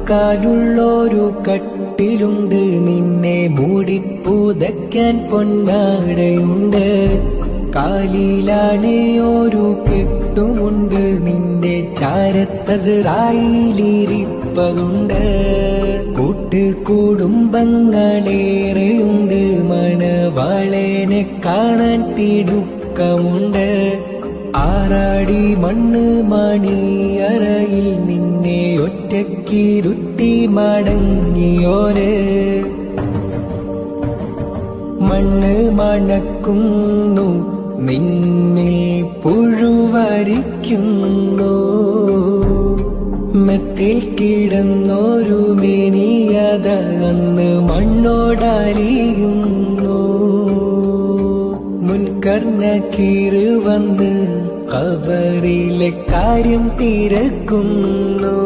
കാലുള്ളൊരു കട്ടിലുണ്ട്, നിന്നെ മൂടിപ്പുതയ്ക്കാൻ പൊന്നാടയുണ്ട്. കാലിലാണ് ഒരു കെട്ടുമുണ്ട്, നിന്റെ ചാരത്തസ്റായിലിരിപ്പതുണ്ട്. കൂട്ടുകുടുംബങ്ങളേറെയുണ്ട്, മണവാളനെ കാണാൻ തിടുക്കമുണ്ട്. ആറാടി മണ്ണ് മണിയറയിൽ നിന്നെ ഒറ്റക്കിരുത്തി മടങ്ങിയോര്. മണ്ണ് മണക്കുന്നു, നിന്നിൽ പുഴുവരിക്കുന്നു. മെത്തിൽ കിടന്നൊരു മേനിയത അന്ന് മണ്ണോടലിയുന്നു. മുൻകർ നക്കീർ വന്ന് ഖബറിലെ കാര്യം തിരക്കുന്നു.